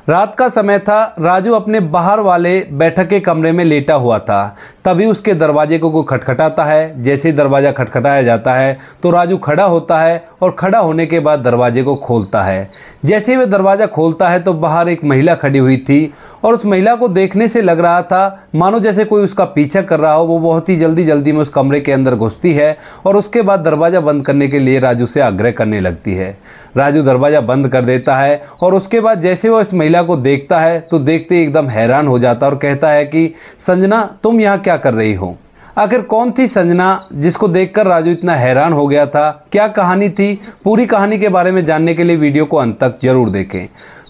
रात का समय था। राजू अपने बाहर वाले बैठक के कमरे में लेटा हुआ था। तभी उसके दरवाजे को कोई खटखटाता है। जैसे ही दरवाज़ा खटखटाया जाता है तो राजू खड़ा होता है और खड़ा होने के बाद दरवाजे को खोलता है। जैसे ही वह दरवाज़ा खोलता है तो बाहर एक महिला खड़ी हुई थी और उस महिला को देखने से लग रहा था मानो जैसे कोई उसका पीछा कर रहा हो। वो बहुत ही जल्दी में उस कमरे के अंदर घुसती है और उसके बाद दरवाज़ा बंद करने के लिए राजू से आग्रह करने लगती है। राजू दरवाज़ा बंद कर देता है और उसके बाद जैसे वो इस महिला को देखता है तो देखते एकदम हैरान हो जाता है और कहता है कि संजना, तुम यहाँ क्या कर रही हो? आखिर कौन थी संजना जिसको देखकर राजू इतना हैरान हो गया था? क्या कहानी थी? पूरी कहानी के बारे में जानने के लिए वीडियो को अंत तक जरूर देखें।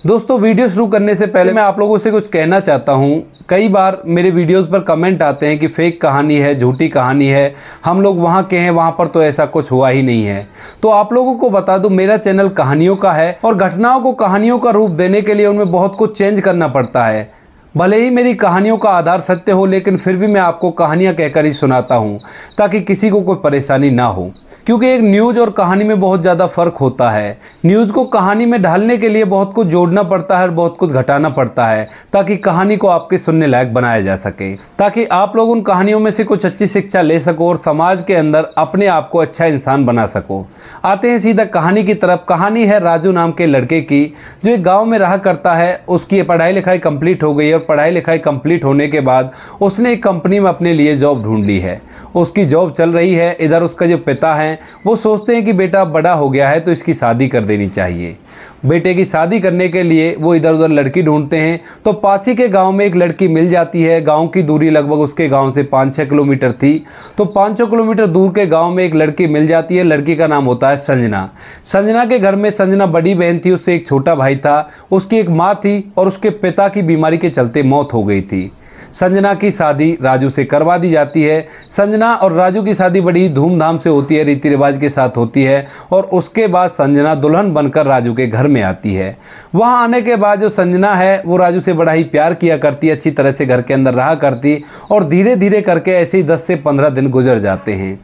दोस्तों, वीडियो शुरू करने से पहले मैं आप लोगों से कुछ कहना चाहता हूँ। कई बार मेरे वीडियोस पर कमेंट आते हैं कि फेक कहानी है, झूठी कहानी है, हम लोग वहाँ के हैं, वहाँ पर तो ऐसा कुछ हुआ ही नहीं है। तो आप लोगों को बता दूं, मेरा चैनल कहानियों का है और घटनाओं को कहानियों का रूप देने के लिए उनमें बहुत कुछ चेंज करना पड़ता है। भले ही मेरी कहानियों का आधार सत्य हो, लेकिन फिर भी मैं आपको कहानियाँ कहकर ही सुनाता हूँ ताकि किसी को कोई परेशानी ना हो। क्योंकि एक न्यूज़ और कहानी में बहुत ज़्यादा फ़र्क होता है। न्यूज़ को कहानी में ढालने के लिए बहुत कुछ जोड़ना पड़ता है और बहुत कुछ घटाना पड़ता है ताकि कहानी को आपके सुनने लायक बनाया जा सके, ताकि आप लोग उन कहानियों में से कुछ अच्छी शिक्षा ले सको और समाज के अंदर अपने आप को अच्छा इंसान बना सको। आते हैं सीधा कहानी की तरफ। कहानी है राजू नाम के लड़के की, जो एक गाँव में रहा करता है। उसकी पढ़ाई लिखाई कंप्लीट हो गई और पढ़ाई लिखाई कंप्लीट होने के बाद उसने एक कंपनी में अपने लिए जॉब ढूंढ ली है। उसकी जॉब चल रही है। इधर उसका जो पिता है वो सोचते हैं कि बेटा बड़ा हो गया है तो इसकी शादी कर देनी चाहिए। बेटे की शादी करने के लिए वो इधर उधर लड़की ढूंढते हैं तो पास ही के गांव में एक लड़की मिल जाती है। गांव की दूरी लगभग उसके गांव से 5-6 किलोमीटर थी। तो 500 किलोमीटर दूर के गांव में एक लड़की मिल जाती है। लड़की का नाम होता है संजना। संजना के घर में संजना बड़ी बहन थी, उससे एक छोटा भाई था, उसकी एक माँ थी और उसके पिता की बीमारी के चलते मौत हो गई थी। संजना की शादी राजू से करवा दी जाती है। संजना और राजू की शादी बड़ी धूमधाम से होती है, रीति रिवाज के साथ होती है और उसके बाद संजना दुल्हन बनकर राजू के घर में आती है। वहाँ आने के बाद जो संजना है वो राजू से बड़ा ही प्यार किया करती, अच्छी तरह से घर के अंदर रहा करती और धीरे धीरे करके ऐसे ही 10 से 15 दिन गुजर जाते हैं।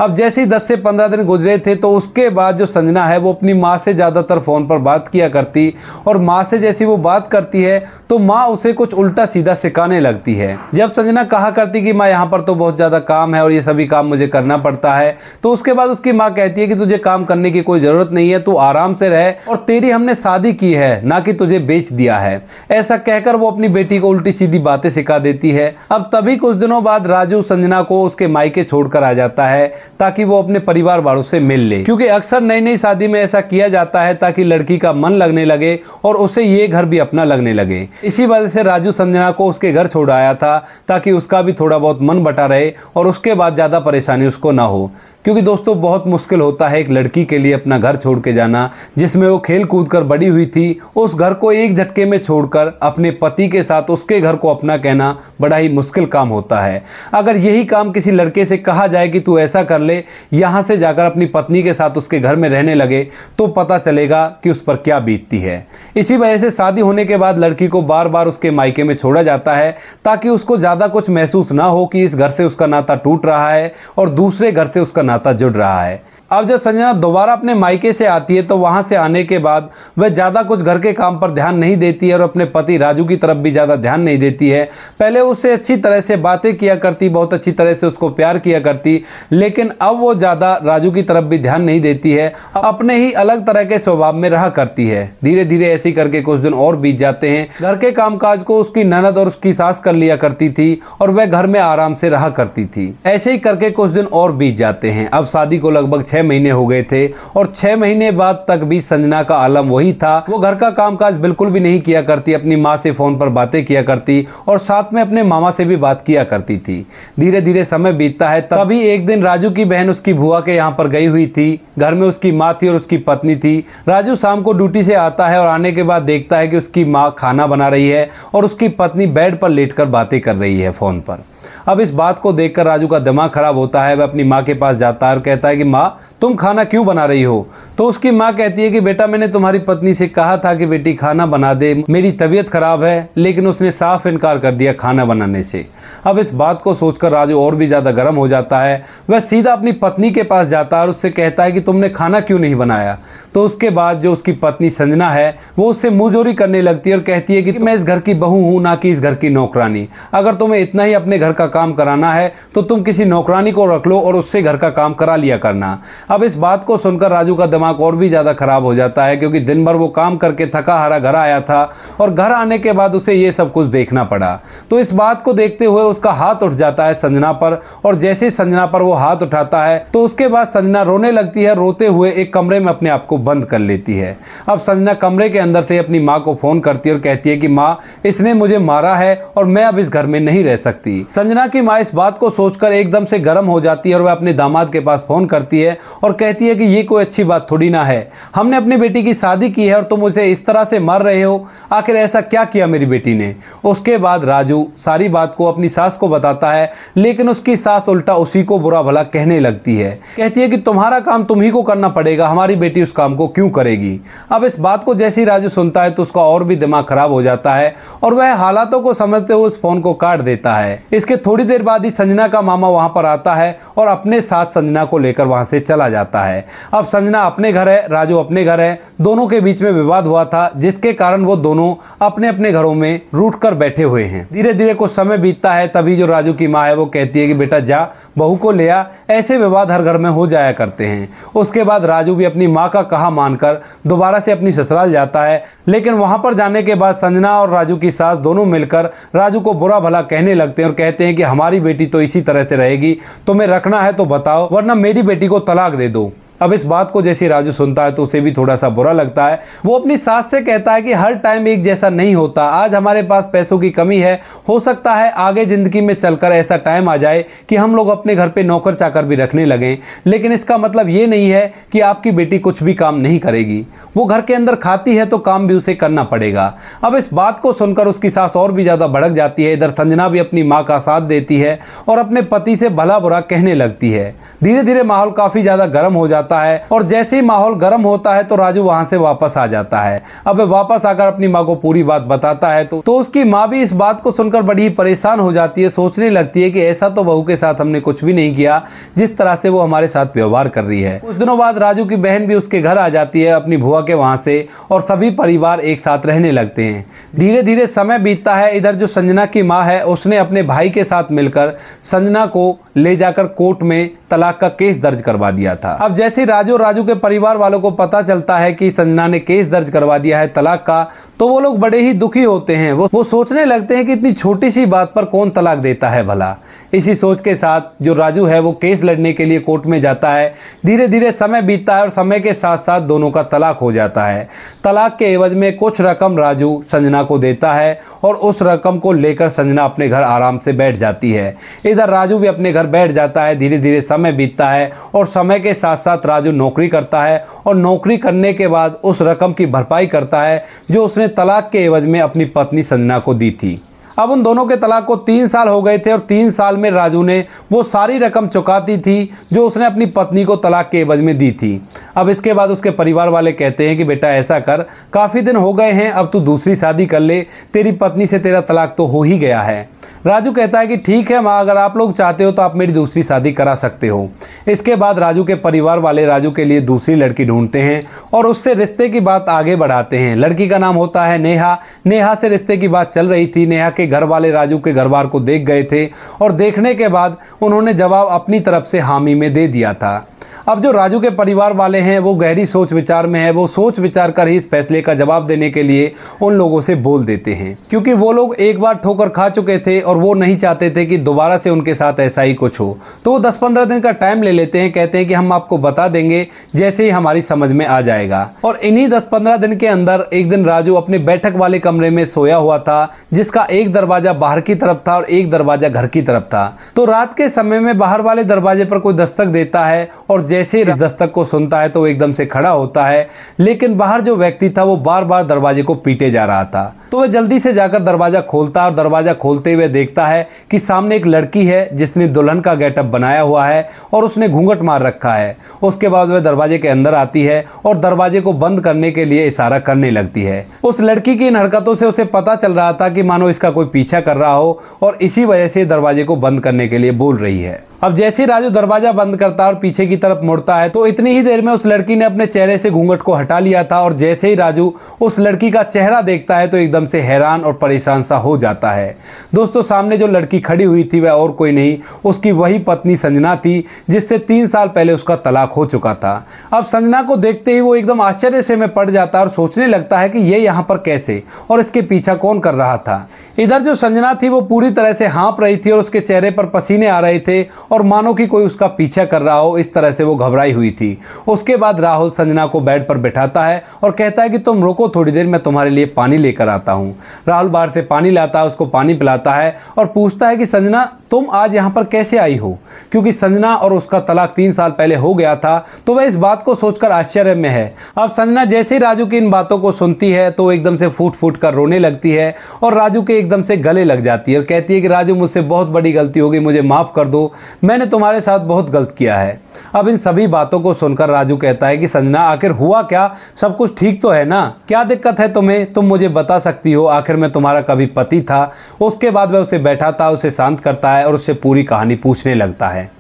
अब जैसे ही 10 से 15 दिन गुजरे थे तो उसके बाद जो संजना है वो अपनी माँ से ज़्यादातर फ़ोन पर बात किया करती और माँ से जैसी वो बात करती है तो माँ उसे कुछ उल्टा सीधा सिखाने लगती है। जब संजना कहा करती कि माँ यहाँ पर तो बहुत ज़्यादा काम है और ये सभी काम मुझे करना पड़ता है, तो उसके बाद उसकी माँ कहती है कि तुझे काम करने की कोई ज़रूरत नहीं है, तू आराम से रह और तेरी हमने शादी की है, ना कि तुझे बेच दिया है। ऐसा कहकर वो अपनी बेटी को उल्टी सीधी बातें सिखा देती है। अब तभी कुछ दिनों बाद राजू संजना को उसके मायके छोड़कर आ जाता है ताकि वो अपने परिवार वालों से मिल ले, क्योंकि अक्सर नई नई शादी में ऐसा किया जाता है ताकि लड़की का मन लगने लगे और उसे ये घर भी अपना लगने लगे। इसी वजह से राजू संजना को उसके घर छोड़ आया था ताकि उसका भी थोड़ा बहुत मन बटा रहे और उसके बाद ज़्यादा परेशानी उसको ना हो। क्योंकि दोस्तों, बहुत मुश्किल होता है एक लड़की के लिए अपना घर छोड़ के जाना, जिसमें वो खेल कूद कर बड़ी हुई थी। उस घर को एक झटके में छोड़कर अपने पति के साथ उसके घर को अपना कहना बड़ा ही मुश्किल काम होता है। अगर यही काम किसी लड़के से कहा जाए कि तू ऐसा कर ले, यहाँ से जाकर अपनी पत्नी के साथ उसके घर में रहने लगे, तो पता चलेगा कि उस पर क्या बीतती है। इसी वजह से शादी होने के बाद लड़की को बार बार उसके मायके में छोड़ा जाता है ताकि उसको ज़्यादा कुछ महसूस ना हो कि इस घर से उसका नाता टूट रहा है और दूसरे घर से उसका नाता जुड़ रहा है। अब जब संजना दोबारा अपने मायके से आती है तो वहां से आने के बाद वह ज़्यादा कुछ घर के काम पर ध्यान नहीं देती है और अपने पति राजू की तरफ भी ज़्यादा ध्यान नहीं देती है। पहले उससे अच्छी तरह से बातें किया करती, बहुत अच्छी तरह से उसको प्यार किया करती, लेकिन अब वो ज़्यादा राजू की तरफ भी ध्यान नहीं देती है, अपने ही अलग तरह के स्वभाव में रहा करती है। धीरे धीरे ऐसे ही करके कुछ दिन और बीत जाते हैं। घर के कामकाज को उसकी ननद और उसकी सास कर लिया करती थी और वह घर में आराम से रहा करती थी। ऐसे ही करके कुछ दिन और बीत जाते हैं। अब शादी को लगभग 6 महीने हो गए थे और 6 महीने बाद तक भी संजना का आलम वही था। वो घर का कामकाज बिल्कुल भी नहीं किया करती, अपनी माँ से फोन पर बातें किया करती और साथ में अपने मामा से भी बात किया करती थी। धीरे धीरे समय बीतता है। तभी एक दिन राजू की बहन उसकी बुआ के यहाँ पर गई हुई थी। घर में उसकी माँ थी और उसकी पत्नी थी। राजू शाम को ड्यूटी से आता है और आने के बाद देखता है कि उसकी माँ खाना बना रही है और उसकी पत्नी बेड पर लेटकर बातें कर रही है फोन पर। अब इस बात को देखकर राजू का दिमाग खराब होता है। वह अपनी माँ के पास जाता है और कहता है कि माँ, तुम खाना क्यों बना रही हो? तो उसकी माँ कहती है कि बेटा मैंने तुम्हारी पत्नी से कहा था कि बेटी खाना बना दे, मेरी तबीयत खराब है, लेकिन उसने साफ इनकार कर दिया खाना बनाने से। अब इस बात को सोचकर राजू और भी ज़्यादा गर्म हो जाता है। वह सीधा अपनी पत्नी के पास जाता है और उससे कहता है कि तुमने खाना क्यों नहीं बनाया। तो उसके बाद जो उसकी पत्नी संजना है वो उससे मुंहजोरी करने लगती है और कहती है कि मैं इस घर की बहू हूँ, ना कि इस घर की नौकरानी। अगर तुम्हें इतना ही अपने घर का काम कराना है तो तुम किसी नौकरानी को रख लो और उससे घर का काम करा लिया करना। अब इस बात को सुनकर राजू का दिमाग और भी ज़्यादा खराब हो जाता है, क्योंकि दिन भर वो काम करके थका हारा घर आया था और घर आने के बाद उसे ये सब कुछ देखना पड़ा। तो इस बात को देखते हुए उसका हाथ उठ जाता है संजना पर, और जैसे संजना पर वो हाथ उठाता है तो उसके बाद संजना रोने लगती है। रोते हुए एक कमरे में अपने आप को बंद कर लेती है। अब संजना कमरे के अंदर से अपनी माँ को फोन करती है और कहती है कि माँ, इसने मुझे मारा है और मैं अब इस घर में नहीं रह सकती। संजना की माँ इस बात को सोचकर एकदम से गर्म हो जाती है और वह अपने दामाद के पास फोन करती है और कहती है कि ये कोई अच्छी बात थोड़ी ना है, हमने अपनी बेटी की शादी की है और तुम उसे इस तरह से मार रहे हो, आखिर ऐसा क्या किया मेरी बेटी ने। उसके बाद राजू सारी बात को अपनी सास को बताता है, लेकिन उसकी सास उल्टा उसी को बुरा भला कहने लगती है। कहती है कि तुम्हारा काम तुम ही को करना पड़ेगा, हमारी बेटी उस काम को क्यों करेगी। अब इस बात को जैसे ही राजू सुनता है तो उसका और भी दिमाग खराब हो जाता है और वह हालातों को समझते हुए उस फोन को काट देता है। इसके थोड़ी देर बाद ही संजना का मामा वहां पर आता है और अपने साथ संजना को लेकर वहां से चला जाता है। अब संजना अपने घर है, राजू अपने घर है, दोनों के बीच में विवाद हुआ था जिसके कारण वो दोनों अपने अपने घरों में रूठ कर बैठे हुए हैं। धीरे धीरे कुछ समय बीतता है, तभी जो राजू की माँ है वो कहती है कि बेटा जा बहू को ले आ, ऐसे विवाद हर घर में हो जाया करते हैं। उसके बाद राजू भी अपनी माँ का कहा मानकर दोबारा से अपनी ससुराल जाता है, लेकिन वहां पर जाने के बाद संजना और राजू की सास दोनों मिलकर राजू को बुरा भला कहने लगते हैं और कहते हैं कि हमारी बेटी तो इसी तरह से रहेगी, तुम्हें रखना है तो बताओ वरना मेरी बेटी को तलाक दे दो। अब इस बात को जैसे राजू सुनता है तो उसे भी थोड़ा सा बुरा लगता है। वो अपनी सास से कहता है कि हर टाइम एक जैसा नहीं होता, आज हमारे पास पैसों की कमी है, हो सकता है आगे जिंदगी में चलकर ऐसा टाइम आ जाए कि हम लोग अपने घर पे नौकर चाकर भी रखने लगें, लेकिन इसका मतलब ये नहीं है कि आपकी बेटी कुछ भी काम नहीं करेगी। वो घर के अंदर खाती है तो काम भी उसे करना पड़ेगा। अब इस बात को सुनकर उसकी सास और भी ज़्यादा भड़क जाती है। इधर संजना भी अपनी माँ का साथ देती है और अपने पति से भला बुरा कहने लगती है। धीरे धीरे माहौल काफ़ी ज़्यादा गर्म हो जाता है और जैसे ही माहौल गर्म होता है तो राजू वहां से वापस आ जाता है। अब वापस आकर अपनी माँ को पूरी बात बताता है तो उसकी माँ भी इस बात को सुनकर बड़ी परेशान हो जाती है। सोचने लगती है कि ऐसा तो बहू के साथ हमने कुछ भी नहीं किया जिस तरह से वो हमारे साथ व्यवहार कर रही है। कुछ दिनों बाद राजू की बहन भी उसके घर आ जाती है अपनी बुआ के वहां से, और सभी परिवार एक साथ रहने लगते हैं। धीरे धीरे समय बीतता है। इधर जो संजना की माँ है उसने अपने भाई के साथ मिलकर संजना को ले जाकर कोर्ट में तलाक का केस दर्ज करवा दिया था। अब जैसे राजू के परिवार वालों को पता चलता है कि संजना ने केस दर्ज करवा दिया है तलाक का, तो वो लोग बड़े ही दुखी होते हैं। वो सोचने लगते हैं कि इतनी छोटी सी बात पर कौन तलाक देता है भला। इसी सोच के साथ जो राजू है वो केस लड़ने के लिए कोर्ट में जाता है। धीरे धीरे समय बीतता है और समय के साथ साथ दोनों का तलाक हो जाता है। तलाक के एवज में कुछ रकम राजू संजना को देता है और उस रकम को लेकर संजना अपने घर आराम से बैठ जाती है। इधर राजू भी अपने घर बैठ जाता है। धीरे धीरे समय बीतता है और समय के साथ साथ राजू नौकरी करता है और नौकरी करने के बाद उस रकम की भरपाई करता है जो उसने तलाक के एवज में अपनी पत्नी संजना को दी थी। अब उन दोनों के तलाक को 3 साल हो गए थे और 3 साल में राजू ने वो सारी रकम चुकाती थी जो उसने अपनी पत्नी को तलाक के एवज में दी थी। अब इसके बाद उसके परिवार वाले कहते हैं कि बेटा ऐसा कर, काफ़ी दिन हो गए हैं, अब तू दूसरी शादी कर ले, तेरी पत्नी से तेरा तलाक तो हो ही गया है। राजू कहता है कि ठीक है माँ, अगर आप लोग चाहते हो तो आप मेरी दूसरी शादी करा सकते हो। इसके बाद राजू के परिवार वाले राजू के लिए दूसरी लड़की ढूंढते हैं और उससे रिश्ते की बात आगे बढ़ाते हैं। लड़की का नाम होता है नेहा। नेहा से रिश्ते की बात चल रही थी। नेहा के घर वाले राजू के घर बार को देख गए थे और देखने के बाद उन्होंने जवाब अपनी तरफ से हामी में दे दिया था। अब जो राजू के परिवार वाले हैं वो गहरी सोच विचार में है। वो सोच विचार कर ही इस फैसले का जवाब देने के लिए उन लोगों से बोल देते हैं, क्योंकि वो लोग एक बार ठोकर खा चुके थे और वो नहीं चाहते थे कि दोबारा से उनके साथ ऐसा ही कुछ हो। तो वो 10-15 दिन का टाइम ले लेते हैं। कहते हैं कि हम आपको बता देंगे जैसे ही हमारी समझ में आ जाएगा। और इन्हीं 10-15 दिन के अंदर एक दिन राजू अपने बैठक वाले कमरे में सोया हुआ था, जिसका एक दरवाजा बाहर की तरफ था और एक दरवाजा घर की तरफ था। तो रात के समय में बाहर वाले दरवाजे पर कोई दस्तक देता है और जैसे ही इस दस्तक को सुनता है तो वो एकदम से खड़ा होता है, लेकिन बाहर जो व्यक्ति था वो बार बार दरवाजे को पीटे जा रहा था। तो वह जल्दी से जाकर दरवाज़ा खोलता है और दरवाज़ा खोलते हुए देखता है कि सामने एक लड़की है जिसने दुल्हन का गेटअप बनाया हुआ है और उसने घूंघट मार रखा है। उसके बाद वह दरवाजे के अंदर आती है और दरवाजे को बंद करने के लिए इशारा करने लगती है। उस लड़की की इन हरकतों से उसे पता चल रहा था कि मानो इसका कोई पीछा कर रहा हो और इसी वजह से दरवाजे को बंद करने के लिए बोल रही है। अब जैसे ही राजू दरवाजा बंद करता है और पीछे की तरफ मुड़ता है तो इतनी ही देर में उस लड़की ने अपने चेहरे से घूंघट को हटा लिया था और जैसे ही राजू उस लड़की का चेहरा देखता है तो एकदम से हैरान और परेशान सा हो जाता है। दोस्तों, सामने जो लड़की खड़ी हुई थी वह और कोई नहीं, उसकी वही पत्नी संजना थी जिससे 3 साल पहले उसका तलाक हो चुका था। अब संजना को देखते ही वो एकदम आश्चर्य से में पड़ जाता है और सोचने लगता है कि ये यहाँ पर कैसे और इसके पीछा कौन कर रहा था। इधर जो संजना थी वो पूरी तरह से हाँप रही थी और उसके चेहरे पर पसीने आ रहे थे और मानो कि कोई उसका पीछा कर रहा हो, इस तरह से वो घबराई हुई थी। उसके बाद राहुल संजना को बेड पर बैठाता है और कहता है कि तुम रुको थोड़ी देर, मैं तुम्हारे लिए पानी लेकर आता हूँ। राहुल बाहर से पानी लाता है, उसको पानी पिलाता है और पूछता है कि संजना तुम आज यहाँ पर कैसे आई हो, क्योंकि संजना और उसका तलाक 3 साल पहले हो गया था तो वह इस बात को सोचकर आश्चर्य में है। अब संजना जैसे ही राजू की इन बातों को सुनती है तो एकदम से फूट फूट कर रोने लगती है और राजू के एकदम से गले लग जाती है और कहती है कि राजू मुझसे बहुत बड़ी गलती हो गई, मुझे माफ़ कर दो, मैंने तुम्हारे साथ बहुत गलत किया है। अब इन सभी बातों को सुनकर राजू कहता है कि संजना आखिर हुआ क्या, सब कुछ ठीक तो है ना, क्या दिक्कत है तुम्हें, तुम मुझे बता सकती हो, आखिर मैं तुम्हारा कभी पति था। उसके बाद वह उसे बैठाता है, उसे शांत करता है और उससे पूरी कहानी पूछने लगता है।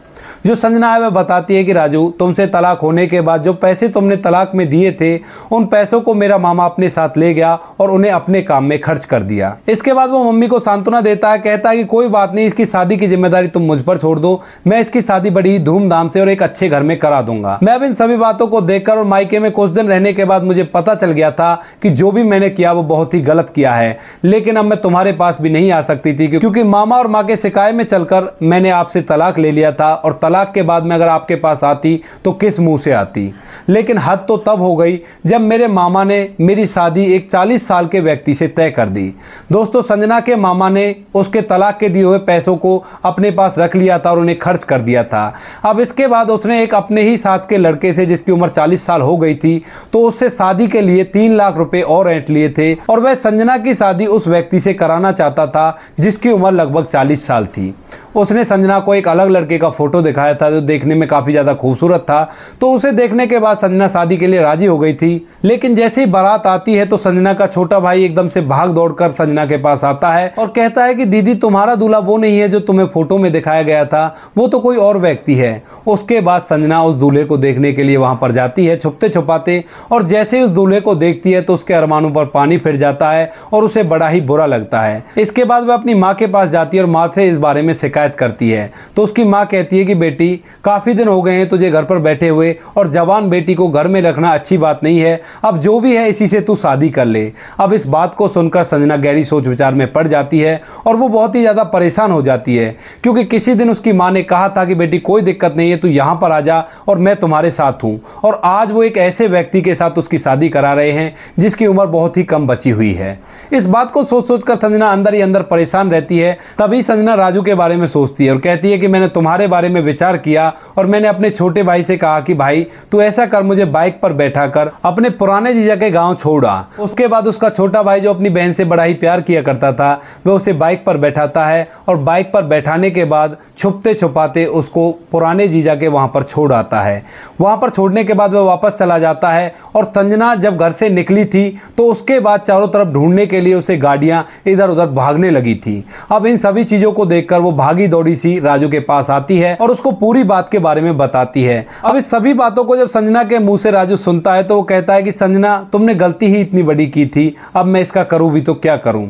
जो संजना है वह बताती है कि राजू तुमसे तलाक होने के बाद जो पैसे तुमने तलाक में दिए थे उन पैसों को मेरा मामा अपने साथ ले गया और उन्हें अपने काम में खर्च कर दिया। इसके बाद वो मम्मी को सांत्वना देता है, कहता है कि कोई बात नहीं, इसकी शादी की जिम्मेदारी तुम मुझ पर छोड़ दो, मैं इसकी शादी बड़ी धूमधाम से और एक अच्छे घर में करा दूंगा। मैं अब इन सभी बातों को देखकर और मायके में कुछ दिन रहने के बाद मुझे पता चल गया था कि जो भी मैंने किया वो बहुत ही गलत किया है, लेकिन अब मैं तुम्हारे पास भी नहीं आ सकती थी क्योंकि मामा और माँ के शिकायत में चलकर मैंने आपसे तलाक ले लिया था और तलाक के बाद में अगर आपके पास आती तो किस मुंह से आती। लेकिन हद तो तब हो गई जब मेरे मामा ने मेरी शादी एक 40 साल के व्यक्ति से तय कर दी। दोस्तों, संजना के मामा ने उसके तलाक के दिए हुए पैसों को अपने पास रख लिया था और उन्हें खर्च कर दिया था। अब इसके बाद उसने एक अपने ही साथ के लड़के से जिसकी उम्र 40 साल हो गई थी तो उससे शादी के लिए 3 लाख रुपए और ऐंठ लिए थे और वह संजना की शादी उस व्यक्ति से कराना चाहता था जिसकी उम्र लगभग 40 साल थी। उसने संजना को एक अलग लड़के का फोटो दिखाया था जो देखने में काफ़ी ज़्यादा खूबसूरत था, तो उसे देखने के बाद संजना शादी के लिए राजी हो गई थी। लेकिन जैसे ही बारात आती है तो संजना का छोटा भाई एकदम से भाग दौड़कर संजना के पास आता है और कहता है कि दीदी तुम्हारा दूल्हा वो नहीं है जो तुम्हें फोटो में दिखाया गया था, वो तो कोई और व्यक्ति है। उसके बाद संजना उस दूल्हे को देखने के लिए वहां पर जाती है छुपते छुपाते और जैसे ही उस दूल्हे को देखती है तो उसके अरमानों पर पानी फिर जाता है और उसे बड़ा ही बुरा लगता है। इसके बाद वह अपनी माँ के पास जाती है और माँ से इस बारे में शिकायत करती है तो उसकी माँ कहती है कि बेटी काफ़ी दिन हो गए हैं तुझे घर पर बैठे हुए और जवान बेटी को घर में रखना अच्छी बात नहीं है, अब जो भी है इसी से तू शादी कर ले। अब इस बात को सुनकर संजना गहरी सोच विचार में पड़ जाती है और वो बहुत ही ज़्यादा परेशान हो जाती है क्योंकि किसी दिन उसकी माँ ने कहा था कि बेटी कोई दिक्कत नहीं है, तू यहाँ पर आ जा और मैं तुम्हारे साथ हूँ, और आज वो एक ऐसे व्यक्ति के साथ उसकी शादी करा रहे हैं जिसकी उम्र बहुत ही कम बची हुई है। इस बात को सोच सोच कर संजना अंदर ही अंदर परेशान रहती है। तभी संजना राजू के बारे में सोचती है और कहती है कि मैंने तुम्हारे बारे में विचार किया और मैंने अपने छोटे भाई से कहा कि भाई तू ऐसा कर, मुझे बाइक पर बैठा कर अपने पुराने जीजा के गांव छोड़ आ। उसके बाद उसका छोटा भाई जो अपनी बहन से बड़ा ही प्यार किया करता था वह उसे बाइक पर बैठाता है और बाइक पर बैठाने के बाद छुपते छुपाते उसको पुराने जीजा के वहां पर छोड़ आता है। वहां पर छोड़ने के बाद वह वापस चला जाता है और संजना जब घर से निकली थी तो उसके बाद चारों तरफ ढूंढने के लिए उसे गाड़ियां इधर उधर भागने लगी थी। अब इन सभी चीजों को देखकर वो भागी दौड़ी सी राजू के पास आती है और उसको पूरी बात के बारे में बताती है। अब इस सभी बातों को जब संजना के मुंह से राजू सुनता है तो वो कहता है कि संजना तुमने गलती ही इतनी बड़ी की थी, अब मैं इसका करूं भी तो क्या करूं।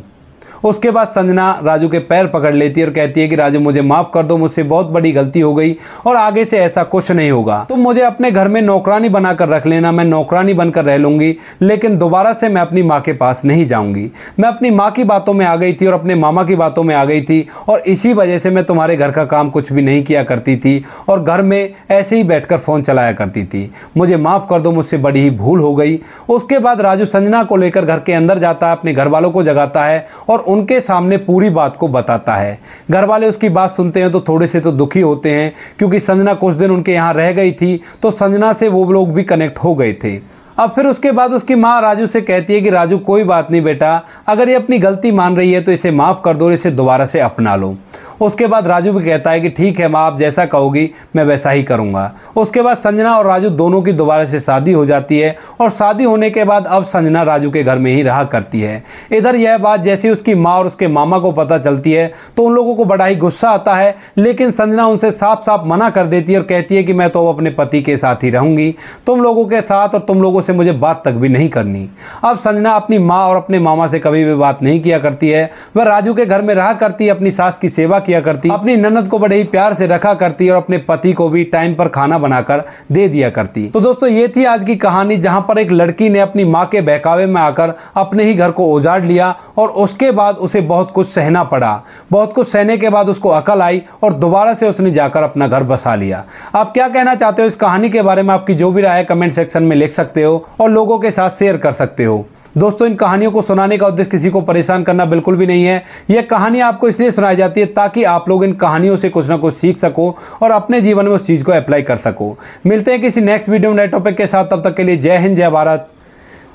उसके बाद संजना राजू के पैर पकड़ लेती है और कहती है कि राजू मुझे माफ़ कर दो, मुझसे बहुत बड़ी गलती हो गई और आगे से ऐसा कुछ नहीं होगा। तुम मुझे अपने घर में नौकरानी बनाकर रख लेना, मैं नौकरानी बनकर रह लूँगी, लेकिन दोबारा से मैं अपनी माँ के पास नहीं जाऊँगी। मैं अपनी माँ की बातों में आ गई थी और अपने मामा की बातों में आ गई थी और इसी वजह से मैं तुम्हारे घर का काम कुछ भी नहीं किया करती थी और घर में ऐसे ही बैठकर फ़ोन चलाया करती थी। मुझे माफ़ कर दो, मुझसे बड़ी ही भूल हो गई। उसके बाद राजू संजना को लेकर घर के अंदर जाता है, अपने घर वालों को जगाता है और उनके सामने पूरी बात को बताता है। घर वाले उसकी बात सुनते हैं तो थोड़े से तो दुखी होते हैं क्योंकि संजना कुछ दिन उनके यहाँ रह गई थी तो संजना से वो लोग भी कनेक्ट हो गए थे। अब फिर उसके बाद उसकी माँ राजू से कहती है कि राजू कोई बात नहीं बेटा, अगर ये अपनी गलती मान रही है तो इसे माफ़ कर दो और इसे दोबारा से अपना लो। उसके बाद राजू भी कहता है कि ठीक है माँ, आप जैसा कहोगी मैं वैसा ही करूँगा। उसके बाद संजना और राजू दोनों की दोबारा से शादी हो जाती है और शादी होने के बाद अब संजना राजू के घर में ही रहा करती है। इधर यह बात जैसे उसकी माँ और उसके मामा को पता चलती है तो उन लोगों को बड़ा ही गुस्सा आता है, लेकिन संजना उनसे साफ साफ मना कर देती है और कहती है कि मैं तो अपने पति के साथ ही रहूँगी, तुम लोगों के साथ और तुम लोगों से मुझे बात तक भी नहीं करनी। अब संजना अपनी माँ और अपने मामा से कभी भी बात नहीं किया करती है, वह राजू के घर में रहा करती है, अपनी सास की सेवा किया करती, अपनी ननद को बड़े ही प्यार से रखा करती और अपने पति को भी टाइम पर खाना बनाकर दे दिया करती। तो दोस्तों ये थी आज की कहानी, जहां पर एक लड़की ने अपनी मां के बहकावे में आकर अपने ही घर को उजाड़ लिया और उसके बाद उसे बहुत कुछ सहना पड़ा। बहुत कुछ सहने के बाद उसको अकल आई और दोबारा से उसने जाकर अपना घर बसा लिया। आप क्या कहना चाहते हो इस कहानी के बारे में? आपकी जो भी राय है कमेंट सेक्शन में लिख सकते हो और लोगों के साथ शेयर कर सकते हो। दोस्तों इन कहानियों को सुनाने का उद्देश्य किसी को परेशान करना बिल्कुल भी नहीं है। यह कहानी आपको इसलिए सुनाई जाती है ताकि आप लोग इन कहानियों से कुछ ना कुछ सीख सको और अपने जीवन में उस चीज़ को अप्लाई कर सको। मिलते हैं किसी नेक्स्ट वीडियो में नए टॉपिक के साथ, तब तक के लिए जय हिंद, जय भारत,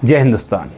जय हिंदुस्तान।